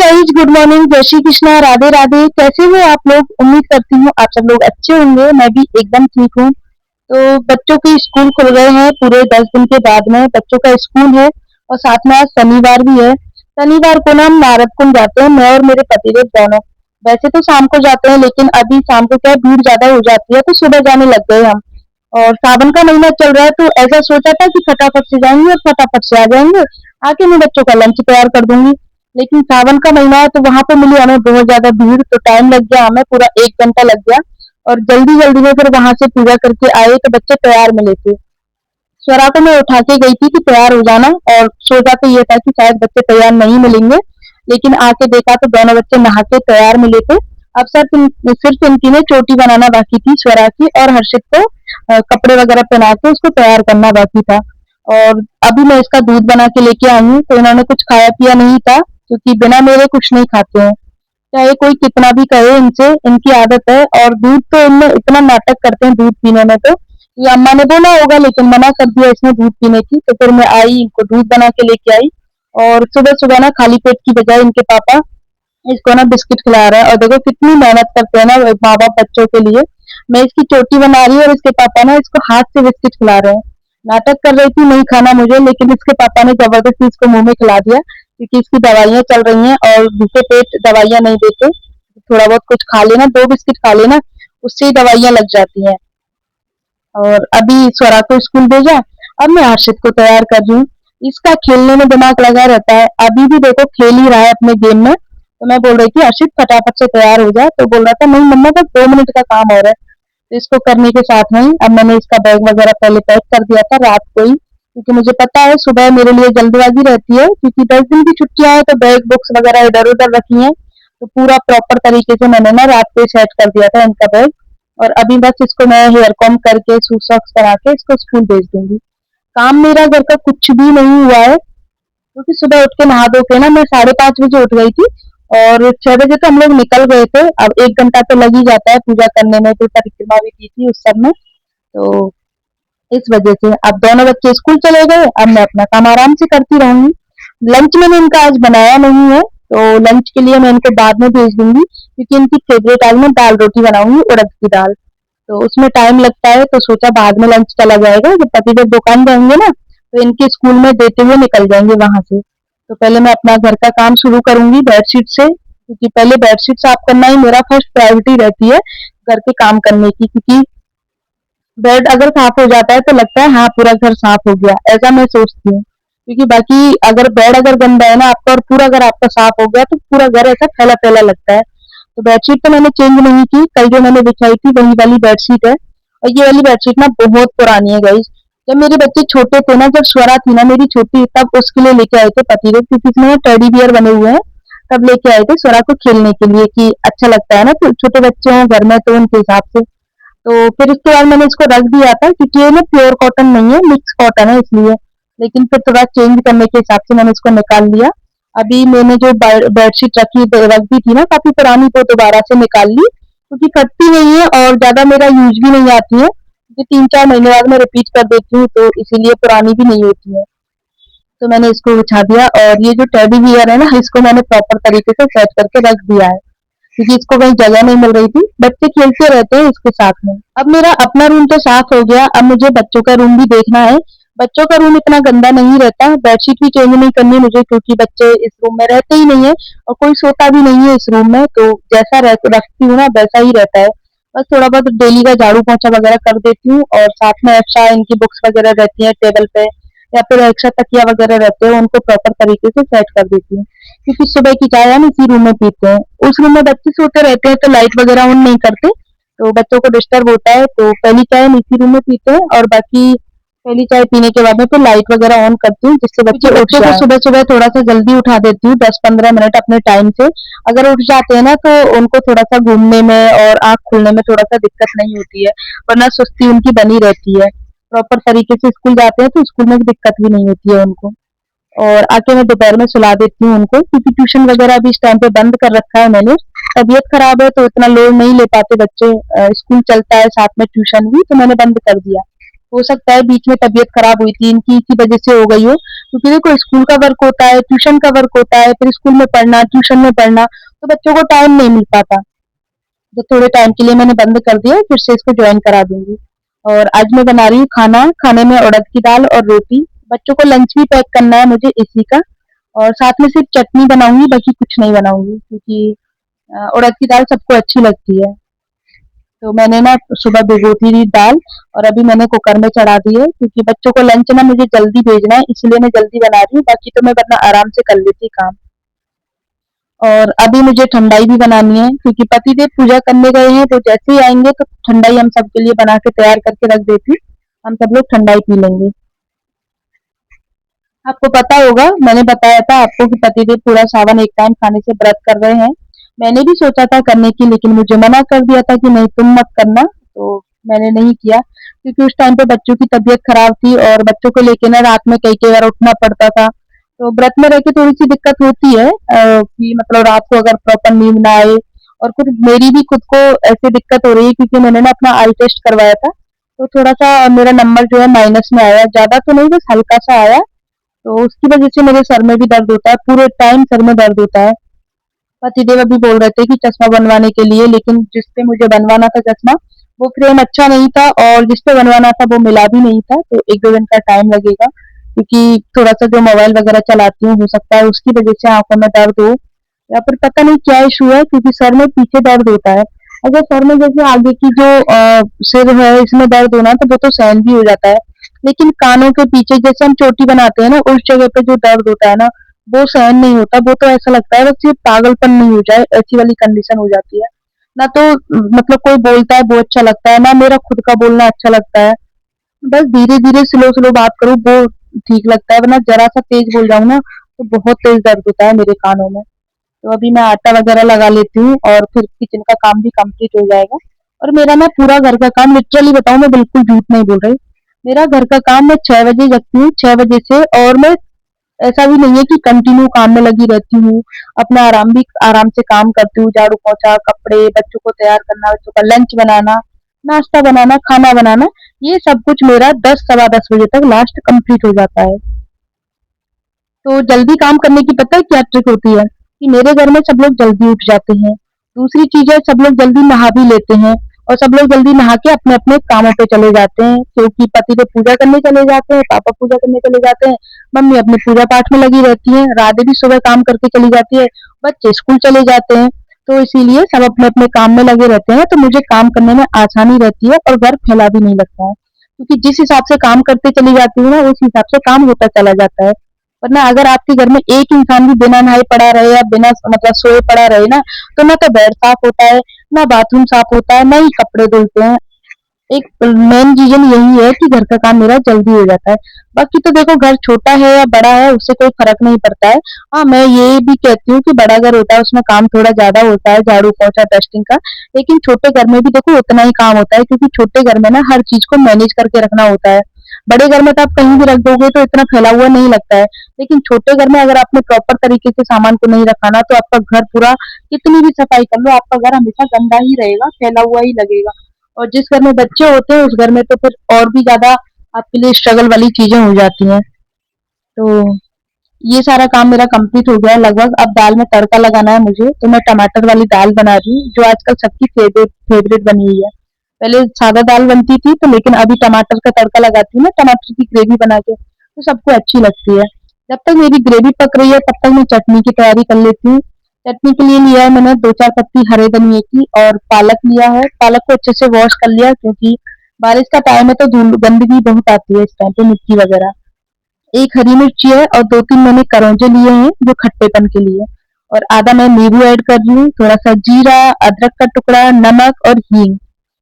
Guys, good morning, जय श्री कृष्णा, राधे राधे। कैसे हो आप लोग? उम्मीद करती हूँ आप सब लोग अच्छे होंगे। मैं भी एकदम ठीक हूँ। तो बच्चों के स्कूल खुल गए हैं पूरे 10 दिन के बाद में बच्चों का स्कूल है और साथ में आज शनिवार भी है। शनिवार को ना हम नारद कुंड जाते हैं, मैं और मेरे पतिदेव दोनों। वैसे तो शाम को जाते हैं लेकिन अभी शाम को क्या है, भीड़ ज्यादा हो जाती है तो सुबह जाने लग गए हम। और सावन का महीना चल रहा है तो ऐसा सोचा था कि फटाफट से जाएंगे और फटाफट से आ जाएंगे। आके मैं बच्चों का लंच तैयार कर दूंगी। लेकिन सावन का महीना है तो वहां पे मिली हमें बहुत ज्यादा भीड़, तो टाइम लग गया, हमें पूरा 1 घंटा लग गया। और जल्दी जल्दी में फिर वहां से पूजा करके आए तो बच्चे तैयार मिले थे। स्वरा को मैं उठा के गई थी कि तैयार हो जाना, और सोचा तो ये था कि शायद बच्चे तैयार नहीं मिलेंगे। लेकिन आके देखा तो दोनों बच्चे नहा के तैयार मिले थे। अब सिर्फ इनकी ने चोटी बनाना बाकी थी, स्वरा की, और हर्षित को कपड़े वगैरह पहना के उसको तैयार करना बाकी था। और अभी मैं इसका दूध बना के लेके आई हूँ, तो इन्होंने कुछ खाया पिया नहीं था क्योंकि बिना मेरे कुछ नहीं खाते हैं। चाहे कोई कितना भी कहे इनसे, इनकी आदत है। और दूध तो इनमें इतना नाटक करते हैं दूध पीने में, तो ये अम्मा ने बोला होगा लेकिन मना कर दिया इसने दूध पीने की। तो फिर मैं आई, इनको दूध बना के लेके आई। और सुबह सुबह ना खाली पेट की बजाय इनके पापा इसको ना बिस्किट खिला रहा है। और देखो कितनी मेहनत करते हैं ना माँ बाप बच्चों के लिए। मैं इसकी चोटी बना रही हूँ और इसके पापा ना इसको हाथ से बिस्किट खिला रहे हैं। नाटक कर रही थी नहीं खाना मुझे, लेकिन इसके पापा ने जबरदस्ती इसको मुंह में खिला दिया क्योंकि इसकी दवाइयाँ चल रही हैं और भूखे पेट दवाइयाँ नहीं देते। थोड़ा बहुत कुछ खा लेना, 2 बिस्किट खा लेना, उससे ही दवाइयाँ लग जाती हैं। और अभी स्वरा को स्कूल भेजा। अब मैं हर्षित को तैयार कर रही हूँ। इसका खेलने में दिमाग लगा रहता है, अभी भी देखो खेल ही रहा है अपने गेम में। तो मैं बोल रही थी हर्षित फटाफट से तैयार हो जाए, तो बोल रहा था नहीं मम्मा बस 2 मिनट का काम और है। तो इसको करने के साथ में ही अब मैंने इसका बैग वगैरह पहले पैक कर दिया था रात को ही, क्योंकि मुझे पता है सुबह मेरे लिए जल्दबाजी रहती है, क्योंकि 10 दिन की छुट्टियां हैं तो बैग बुक्स वगैरह इधर उधर रखी हैं। तो पूरा प्रॉपर तरीके से मैंने ना रात को सेट कर दिया था इनका बैग। और अभी बस इसको मैं हेयर कॉम करके शूज सॉक्स करा के इसको स्कूल भेज दूंगी। काम मेरा घर का कुछ भी नहीं हुआ है, क्योंकि सुबह उठ के नहा धो के ना मैं 5:30 बजे उठ गई थी। और 6 बजे तो हम लोग निकल गए थे। अब 1 घंटा तो लग ही जाता है पूजा करने में, तो परिक्रमा भी की थी उस सब में। तो इस वजह से अब दोनों बच्चे स्कूल चले गए, अब मैं अपना काम आराम से करती रहूंगी। लंच मैंने इनका आज बनाया नहीं है, तो लंच के लिए मैं इनको बाद में भेज दूंगी, क्योंकि इनकी फेवरेट आज मैं दाल रोटी बनाऊंगी, उड़द की दाल। तो उसमें टाइम लगता है, तो सोचा बाद में लंच चला जाएगा, जब पतिदेव दुकान जाएंगे ना तो इनके स्कूल में देते हुए निकल जाएंगे वहां से। तो पहले मैं अपना घर का काम शुरू करूंगी बेडशीट से, क्योंकि पहले बेडशीट साफ करना ही मेरा फर्स्ट प्रायोरिटी रहती है घर के काम करने की। क्योंकि बेड अगर साफ हो जाता है तो लगता है हाँ पूरा घर साफ हो गया, ऐसा मैं सोचती हूँ। क्योंकि बाकी अगर बेड अगर गंदा है ना आपका और पूरा घर आपका साफ हो गया तो पूरा घर ऐसा फैला फैला लगता है। तो बेडशीट तो मैंने चेंज नहीं की, कल जो मैंने बिछाई थी वही वाली बेडशीट है। और ये वाली बेडशीट ना बहुत पुरानी है गाइस। जब मेरे बच्चे छोटे थे ना, जब स्वरा थी ना मेरी छोटी, तब उसके लिए लेके आए थे पतिदेव, क्योंकि इसमें टेडी बियर बने हुए हैं। तब लेके आए थे स्वरा को खेलने के लिए कि अच्छा लगता है ना, तो छोटे बच्चे हों घर में तो उनके हिसाब से। तो फिर उसके बाद मैंने इसको रख दिया था, क्योंकि ये ना प्योर कॉटन नहीं है, मिक्स कॉटन है इसलिए। लेकिन फिर थोड़ा चेंज करने के हिसाब से मैंने इसको निकाल लिया। अभी मैंने जो बेडशीट रख दी थी ना काफी पुरानी, तो दोबारा से निकाल ली, क्योंकि फटती नहीं है और ज्यादा मेरा यूज भी नहीं आती है, क्योंकि 3-4 महीने बाद मैं रिपीट कर देती हूँ, तो इसीलिए पुरानी भी नहीं होती है। तो मैंने इसको बिछा दिया, और ये जो टेडी बियर है ना इसको मैंने प्रॉपर तरीके से सेट करके रख दिया है, क्योंकि इसको कहीं जगह नहीं मिल रही थी। बच्चे खेलते रहते हैं इसके साथ में। अब मेरा अपना रूम तो साफ हो गया, अब मुझे बच्चों का रूम भी देखना है। बच्चों का रूम इतना गंदा नहीं रहता, बेडशीट भी चेंज नहीं करनी मुझे, क्योंकि बच्चे इस रूम में रहते ही नहीं है और कोई सोता भी नहीं है इस रूम में। तो जैसा रखती हूँ ना वैसा ही रहता है। बस थोड़ा बहुत डेली का झाड़ू पोछा वगैरह कर देती हूँ, और साथ में एक्स्ट्रा इनकी बुक्स वगैरह रहती है टेबल पे, या फिर एक्स्ट्रा तकिया वगैरह रहते हैं, उनको प्रॉपर तरीके से सेट कर देती हूँ। क्योंकि सुबह की चाय हम इसी रूम में पीते हैं। उस रूम में बच्चे सोते रहते हैं तो लाइट वगैरह ऑन नहीं करते, तो बच्चों को डिस्टर्ब होता है। तो पहली चाय हम इसी रूम में पीते हैं, और बाकी पहली चाय पीने के बाद में फिर लाइट वगैरह ऑन करती हूँ, जिससे बच्चे उठ जाए। सुबह सुबह थोड़ा सा जल्दी उठा देती हूँ, 10-15 मिनट अपने टाइम से। अगर उठ जाते हैं ना तो उनको थोड़ा सा घूमने में और आंख खुलने में थोड़ा सा दिक्कत नहीं होती है, वरना सुस्ती उनकी बनी रहती है। प्रॉपर तरीके से स्कूल जाते हैं तो स्कूल में दिक्कत भी नहीं होती है उनको। और आके मैं दोपहर में सुला देती हूँ उनको, क्योंकि ट्यूशन वगैरह भी इस टाइम पे बंद कर रखा है मैंने। तबीयत खराब है तो इतना लोड नहीं ले पाते बच्चे, स्कूल चलता है साथ में ट्यूशन भी, तो मैंने बंद कर दिया। हो सकता है बीच में तबीयत खराब हुई थी इनकी, इसी वजह से हो गई हो। क्योंकि देखो स्कूल का वर्क होता है, ट्यूशन का वर्क होता है, फिर स्कूल में पढ़ना, ट्यूशन में पढ़ना, तो बच्चों को टाइम नहीं मिल पाता। तो थोड़े टाइम के लिए मैंने बंद कर दिया, फिर से इसको जॉइन करा दूँगी। और आज मैं बना रही हूँ खाना, खाने में उड़द की दाल और रोटी। बच्चों को लंच भी पैक करना है मुझे इसी का, और साथ में सिर्फ चटनी बनाऊँगी, बाकी कुछ नहीं बनाऊँगी, क्योंकि उड़द की दाल सबको अच्छी लगती है। तो मैंने ना सुबह भिगो थी दाल, और अभी मैंने कुकर में चढ़ा दी है, क्योंकि बच्चों को लंच ना मुझे जल्दी भेजना है, इसलिए मैं जल्दी बना रही हूँ, बाकी तो मैं वरना आराम से कर लेती काम। और अभी मुझे ठंडाई भी बनानी है, क्योंकि पतिदेव पूजा करने गए हैं, तो जैसे ही आएंगे तो ठंडाई हम सबके लिए बना के तैयार करके रख देती, हम सब लोग ठंडाई पी लेंगे। आपको पता होगा, मैंने बताया था आपको कि पतिदेव पूरा सावन एक टाइम खाने से व्रत कर रहे हैं। मैंने भी सोचा था करने की, लेकिन मुझे मना कर दिया था कि नहीं तुम मत करना, तो मैंने नहीं किया, क्योंकि उस टाइम पे बच्चों की तबीयत खराब थी और बच्चों को लेके ना रात में कई कई बार उठना पड़ता था। तो व्रत में रह के थोड़ी सी दिक्कत होती है, कि मतलब रात को अगर प्रॉपर नींद ना आए, और फिर मेरी भी खुद को ऐसे दिक्कत हो रही है, क्योंकि मैंने ना अपना आई टेस्ट करवाया था, तो थोड़ा सा मेरा नंबर जो है माइनस में आया, ज्यादा तो नहीं, बस हल्का सा आया। तो उसकी वजह से मेरे सर में भी दर्द होता है, पूरे टाइम सर में दर्द होता है। पतिदेव अभी बोल रहे थे कि चश्मा बनवाने के लिए, लेकिन जिस पे मुझे बनवाना था चश्मा, वो फ्रेम अच्छा नहीं था, और जिस पे बनवाना था वो मिला भी नहीं था, तो 1-2 दिन का टाइम लगेगा, क्योंकि थोड़ा-सा जो मोबाइल वगैरह चलाती हूँ, हो सकता है उसकी वजह से आँखों में दर्द हो, या फिर पता नहीं क्या इश्यू है, क्योंकि सर में पीछे दर्द होता है। अगर सर में जैसे आगे की जो सिर है इसमें दर्द होना, तो वो तो सहन भी हो जाता है। लेकिन कानों के पीछे जैसे हम चोटी बनाते हैं ना, उस जगह पे जो दर्द होता है ना, वो सहन नहीं होता, वो तो ऐसा लगता है बस ये पागलपन नहीं हो जाए, ऐसी वाली कंडीशन हो जाती है। ना तो मतलब कोई बोलता है वो अच्छा लगता है, ना मेरा खुद का बोलना अच्छा लगता है। बस धीरे-धीरे स्लो-स्लो बात करूँ वो ठीक लगता है, वरना ज़रा-सा तेज़ बोल जाऊँ ना, तो बहुत तेज़ दर्द होता है मेरे कानों में। तो अभी मैं आटा वगैरह लगा लेती हूँ, और फिर किचन का काम भी कंप्लीट हो जाएगा। और मेरा ना पूरा घर का काम, लिटरली बताऊँ, मैं बिल्कुल झूठ नहीं बोल रही। मेरा घर का काम, मैं 6 बजे जगती हूँ, 6 बजे से, और मैं ऐसा भी नहीं है कि कंटिन्यू काम में लगी रहती हूँ। अपना आराम से काम करती हूँ, झाड़ू-पोंछा, कपड़े, बच्चों को तैयार करना, बच्चों का लंच बनाना, नाश्ता बनाना, खाना बनाना, ये सब कुछ मेरा 10 सवा 10 बजे तक लास्ट कंप्लीट हो जाता है। तो जल्दी काम करने की पता है क्या ट्रिक होती है? कि मेरे घर में सब लोग जल्दी उठ जाते हैं। दूसरी चीज़ है, सब लोग जल्दी नहा भी लेते हैं, और सब लोग जल्दी नहा के अपने-अपने कामों पे चले जाते हैं, क्योंकि पति तो पूजा करने चले जाते हैं, पापा पूजा करने चले जाते हैं, मम्मी अपने पूजा पाठ में लगी रहती हैं, राधे भी सुबह काम करके चली जाती है, बच्चे स्कूल चले जाते हैं। तो इसीलिए सब अपने-अपने काम में लगे रहते हैं, तो मुझे काम करने में आसानी रहती है, और वर्क फैला भी नहीं लगता है। क्योंकि जिस हिसाब से काम करते चली जाती हूँ ना, उस हिसाब से काम होता चला जाता है। वरना अगर आपके घर में एक इंसान भी बिना नहाए पड़ा रहे, या बिना मतलब सोए पड़ा रहे ना, तो ना तो बेड साफ होता है, ना बाथरूम साफ होता है, ना ही कपड़े धुलते हैं। एक मेन रीजन यही है कि घर का काम मेरा जल्दी हो जाता है। बाकी तो देखो, घर छोटा है या बड़ा है, उससे कोई फ़र्क नहीं पड़ता है। हाँ, मैं ये भी कहती हूँ कि बड़ा घर होता है उसमें काम थोड़ा ज़्यादा होता है, झाड़ू-पोंछा, डस्टिंग का। लेकिन छोटे घर में भी देखो उतना ही काम होता है, क्योंकि छोटे घर में ना हर चीज़ को मैनेज करके रखना होता है। बड़े घर में तो आप कहीं भी रख दोगे तो इतना फैला हुआ नहीं लगता है। लेकिन छोटे घर में अगर आपने प्रॉपर तरीके से सामान को नहीं रखा ना, तो आपका घर पूरा, कितनी भी सफाई कर लो, आपका घर हमेशा गंदा ही रहेगा, फैला हुआ ही लगेगा। और जिस घर में बच्चे होते हैं, उस घर में तो फिर और भी ज़्यादा आपके लिए स्ट्रगल वाली चीज़ें हो जाती हैं। तो ये सारा काम मेरा कंप्लीट हो गया है लगभग। अब दाल में तड़का लगाना है मुझे, तो मैं टमाटर वाली दाल बना रही हूँ, जो आजकल सबकी फेवरेट फेवरेट बनी हुई है। पहले सादा दाल बनती थी, तो लेकिन अभी टमाटर का तड़का लगाती हूँ ना, टमाटर की ग्रेवी बना के, तो सबको अच्छी लगती है। जब तक मेरी ग्रेवी पक रही है, तब तक मैं चटनी की तैयारी कर लेती हूँ। चटनी के लिए लिया है मैंने 2-4 पत्ती हरे धनिये की, और पालक लिया है। पालक को अच्छे से वॉश कर लिया, क्योंकि बारिश का टाइम है, तो धूल गंदगी बहुत आती है इस टाइम पे, मिट्टी वगैरह। एक हरी मिर्ची है, और 2-3 मैंने करौंजे लिए हैं जो खट्टेपन के लिए, और आधा मैं नींबू ऐड कर रही हूँ, थोड़ा सा जीरा, अदरक का टुकड़ा, नमक और हींग,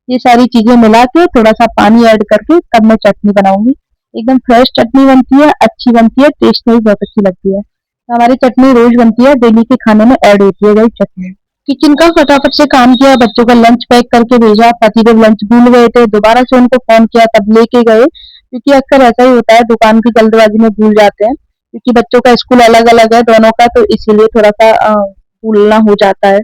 ये सारी चीजें मिला के थोड़ा सा पानी ऐड करके तब मैं चटनी बनाऊंगी। एकदम फ्रेश चटनी बनती है, अच्छी बनती है, टेस्ट में भी बहुत अच्छी लगती है। तो हमारी चटनी रोज बनती है, डेली के खाने में ऐड होती है वही चटनी। किचन का फटाफट से काम किया, बच्चों का लंच पैक करके भेजा, पतिदेव लंच भूल गए थे, दोबारा से उनको फोन किया, तब लेके गए, क्योंकि अक्सर ऐसा ही होता है, दुकान की जल्दबाजी में भूल जाते हैं, क्योंकि बच्चों का स्कूल अलग अलग है दोनों का, तो इसीलिए थोड़ा सा भूलना हो जाता है।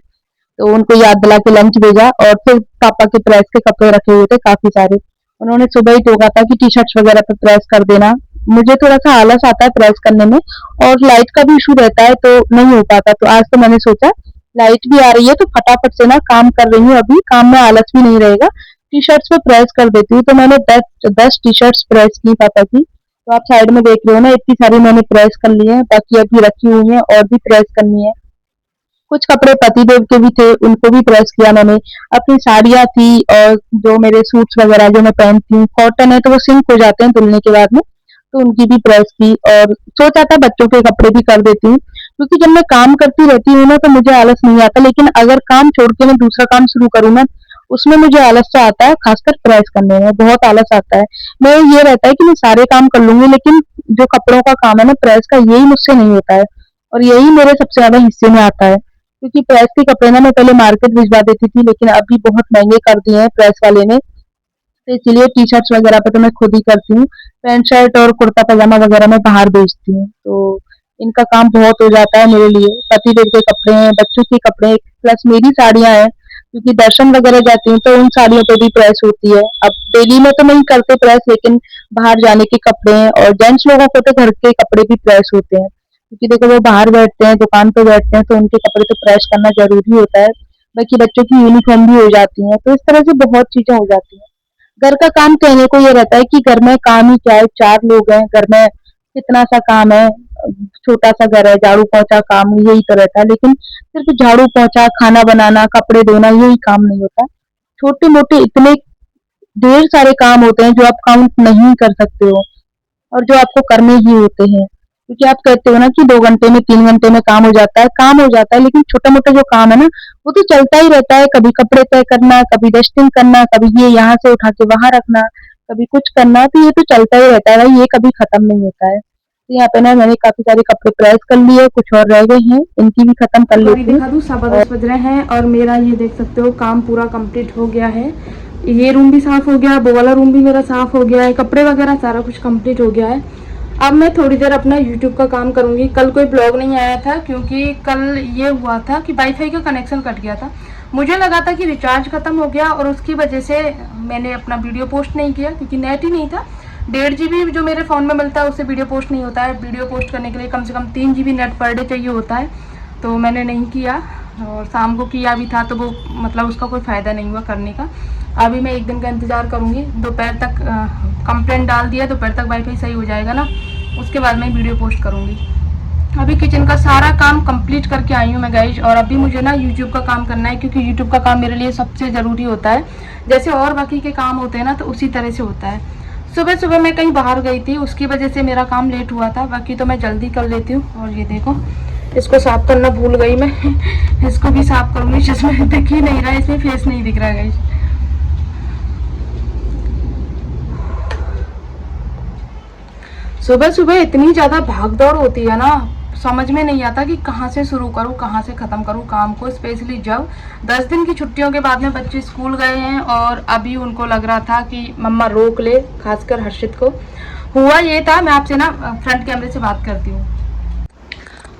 तो उनको याद दिला के लंच भेजा, और फिर पापा के प्रेस के कपड़े रखे हुए थे काफी सारे, उन्होंने सुबह ही टोका था कि टी-शर्ट्स वगैरह पे प्रेस कर देना। मुझे थोड़ा-सा आलस आता है प्रेस करने में और लाइट का भी इश्यू रहता है तो नहीं हो पाता। तो आज तो मैंने सोचा लाइट भी आ रही है तो फटाफट से ना काम कर रही हूँ अभी, काम में आलस भी नहीं रहेगा। टी-शर्ट्स पे प्रेस कर देती हूँ। तो मैंने 10 टी-शर्ट्स प्रेस की पापा की। तो आप साइड में देख रहे हो ना इतनी सारी मैंने प्रेस कर ली है, बाकी अभी रखी हुई हैं और भी प्रेस करनी है। कुछ कपड़े पतिदेव के भी थे, उनको भी प्रेस किया मैंने। अपनी साड़ियाँ थी और जो मेरे सूट्स वगैरह जो मैं पहनती हूँ, कॉटन है तो वो सिंक हो जाते हैं धुलने के बाद में, तो उनकी भी प्रेस की और सोचा था बच्चों के कपड़े भी कर देती हूँ। क्योंकि जब मैं काम करती रहती हूँ ना तो मुझे आलस नहीं आता, लेकिन अगर काम छोड़ के मैं दूसरा काम शुरू करूँ ना, उसमें मुझे आलस सा आता है, खासकर प्रेस करने में बहुत आलस आता है। मैं ये रहता है कि मैं सारे काम कर लूँगी लेकिन जो कपड़ों का काम है ना प्रेस का यही मुझसे नहीं होता है और यही मेरे सबसे ज़्यादा हिस्से में आता है। क्योंकि प्रेस के कपड़े ना मैं पहले मार्केट भिजवा देती थी लेकिन अभी बहुत महँगे कर दिए हैं प्रेस वाले ने, तो इसीलिए टी-शर्ट्स वगैरह पे तो मैं खुद ही करती हूँ। पैंट शर्ट और कुर्ता पजामा वगैरह मैं बाहर भेजती हूँ। तो इनका काम बहुत हो जाता है मेरे लिए। पतिदेव के कपड़े हैं, बच्चों के कपड़े प्लस मेरी साड़ियाँ हैं, क्योंकि दर्शन वगैरह जाती हूँ तो उन साड़ियों पे भी प्रेस होती है। अब डेली में तो नहीं करते प्रेस लेकिन बाहर जाने के कपड़े हैं और जेंट्स लोगों को तो घर के कपड़े भी प्रेस होते हैं। क्योंकि देखो वो बाहर बैठते हैं, दुकान पे बैठते हैं तो उनके कपड़े तो प्रेस करना ज़रूरी होता है। बाकी बच्चों की यूनिफ़ॉर्म भी हो जाती हैं, तो इस तरह से बहुत चीज़ें हो जाती हैं। घर का काम कहने को ये रहता है कि घर में काम ही क्या है, 4 लोग हैं, घर में कितना सा काम है, छोटा-सा घर है, झाड़ू-पोंछा काम यही तो रहता है, लेकिन सिर्फ़ झाड़ू-पोंछा, खाना बनाना, कपड़े धोना यही काम नहीं होता। छोटे-मोटे इतने ढेर सारे काम होते हैं जो आप काउंट नहीं कर सकते हो और जो आपको करने ही होते हैं। क्योंकि आप कहते हो ना कि 2 घंटे में, 3 घंटे में काम हो जाता है लेकिन छोटा-मोटा जो काम है ना, वो तो चलता ही रहता है। कभी कपड़े तय करना, कभी डस्टिंग करना, कभी ये यहाँ से उठा के वहाँ रखना, कभी कुछ करना, तो ये तो चलता ही रहता है भाई, ये कभी खत्म नहीं होता है। तो यहाँ पे ना मैंने काफ़ी सारे कपड़े प्रेस कर लिए, कुछ और रह गए हैं, इनकी भी खत्म कर अभी लेती हूँ। दिखा दूँ 10:15 बज रहे हैं और मेरा ये देख सकते हो काम पूरा कंप्लीट हो गया है। ये रूम भी साफ हो गया, वो वाला रूम भी मेरा साफ हो गया है, कपड़े वगैरह सारा कुछ कंप्लीट हो गया है। अब मैं थोड़ी देर अपना यूट्यूब का काम करूंगी। कल कोई ब्लॉग नहीं आया था क्योंकि कल ये हुआ था कि वाईफाई का कनेक्शन कट गया था। मुझे लगा था कि रिचार्ज खत्म हो गया और उसकी वजह से मैंने अपना वीडियो पोस्ट नहीं किया क्योंकि नेट ही नहीं था। 1.5 GB जो मेरे फ़ोन में मिलता है उससे वीडियो पोस्ट नहीं होता है। वीडियो पोस्ट करने के लिए कम से कम 3 GB नेट पर डे चाहिए होता है, तो मैंने नहीं किया और शाम को किया भी था तो वो मतलब उसका कोई फ़ायदा नहीं हुआ करने का। अभी मैं एक दिन का इंतज़ार करूँगी, दोपहर तक कंप्लेंट डाल दिया, दोपहर तक वाईफाई सही हो जाएगा ना, उसके बाद मैं वीडियो पोस्ट करूँगी। अभी किचन का सारा काम कंप्लीट करके आई हूँ मैं गाइज, और अभी मुझे ना यूट्यूब का काम करना है क्योंकि यूट्यूब का काम मेरे लिए सबसे ज़रूरी होता है। जैसे और बाकी के काम होते हैं ना तो उसी तरह से होता है। सुबह सुबह मैं कहीं बाहर गई थी, उसकी वजह से मेरा काम लेट हुआ था, बाकी तो मैं जल्दी कर लेती हूँ। और ये देखो इसको साफ करना भूल गई मैं इसको भी साफ करूँगी, जिसमें दिख ही नहीं रहा है, इसमें फेस नहीं दिख रहा है गाइज। सुबह सुबह इतनी ज़्यादा भाग दौड़ होती है ना, समझ में नहीं आता कि कहाँ से शुरू करूँ कहाँ से ख़त्म करूँ काम को। स्पेशली जब 10 दिन की छुट्टियों के बाद में बच्चे स्कूल गए हैं और अभी उनको लग रहा था कि मम्मा रोक ले, खासकर हर्षित को। हुआ ये था, मैं आपसे ना फ्रंट कैमरे से बात करती हूँ।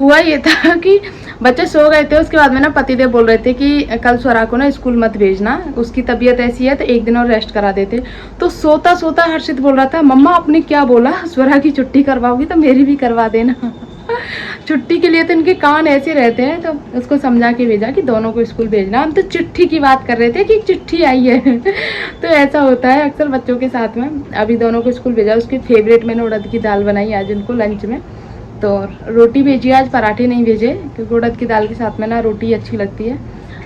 हुआ ये था कि बच्चे सो गए थे, उसके बाद में ना पतिदेव बोल रहे थे कि कल स्वरा को ना स्कूल मत भेजना, उसकी तबीयत ऐसी है तो एक दिन और रेस्ट करा देते। तो सोता सोता हर्षित बोल रहा था मम्मा आपने क्या बोला, स्वरा की छुट्टी करवाओगी तो मेरी भी करवा देना छुट्टी के लिए तो इनके कान ऐसे रहते हैं। तो उसको समझा के भेजा कि दोनों को स्कूल भेजना। हम तो चिट्ठी की बात कर रहे थे कि चिट्ठी आई है तो ऐसा होता है अक्सर बच्चों के साथ में। अभी दोनों को स्कूल भेजा, उसकी फेवरेट मैंने उड़द की दाल बनाई आज उनको लंच में, तो रोटी भेजी आज, पराठे नहीं भेजे क्योंकि उड़द की दाल के साथ में ना रोटी अच्छी लगती है।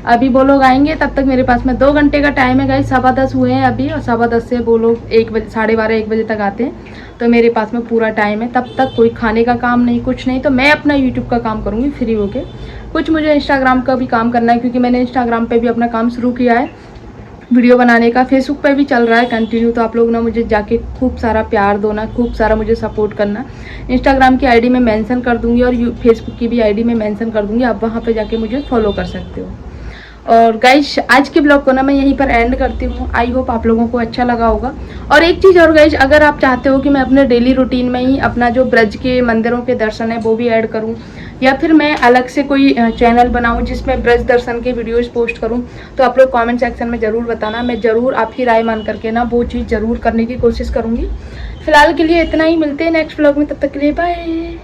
अभी वो लोग आएंगे तब तक मेरे पास में 2 घंटे का टाइम है गाइस। 10:15 हुए हैं अभी और 10:15 से वो लोग 1 बजे 12:30 1 बजे तक आते हैं, तो मेरे पास में पूरा टाइम है। तब तक कोई खाने का काम नहीं, कुछ नहीं, तो मैं अपना यूट्यूब का काम करूँगी फ्री होके। कुछ मुझे इंस्टाग्राम का भी काम करना है क्योंकि मैंने इंस्टाग्राम पर भी अपना काम शुरू किया है वीडियो बनाने का। फेसबुक पे भी चल रहा है कंटिन्यू, तो आप लोग ना मुझे जाके खूब सारा प्यार दो ना, खूब सारा मुझे सपोर्ट करना। इंस्टाग्राम की आईडी में मेंशन कर दूंगी और फेसबुक की भी आईडी में मेंशन कर दूंगी, आप वहाँ पे जाके मुझे फॉलो कर सकते हो। और गाइज आज के ब्लॉग को ना मैं यहीं पर एंड करती हूँ। आई होप आप लोगों को अच्छा लगा होगा। और एक चीज़ और गाइज, अगर आप चाहते हो कि मैं अपने डेली रूटीन में ही अपना जो ब्रज के मंदिरों के दर्शन है वो भी ऐड करूँ, या फिर मैं अलग से कोई चैनल बनाऊं जिसमें ब्रज दर्शन के वीडियोस पोस्ट करूं, तो आप लोग कमेंट सेक्शन में ज़रूर बताना। मैं ज़रूर आपकी राय मान करके ना वो चीज़ ज़रूर करने की कोशिश करूँगी। फिलहाल के लिए इतना ही, मिलते हैं नेक्स्ट व्लॉग में, तब तक के लिए बाय।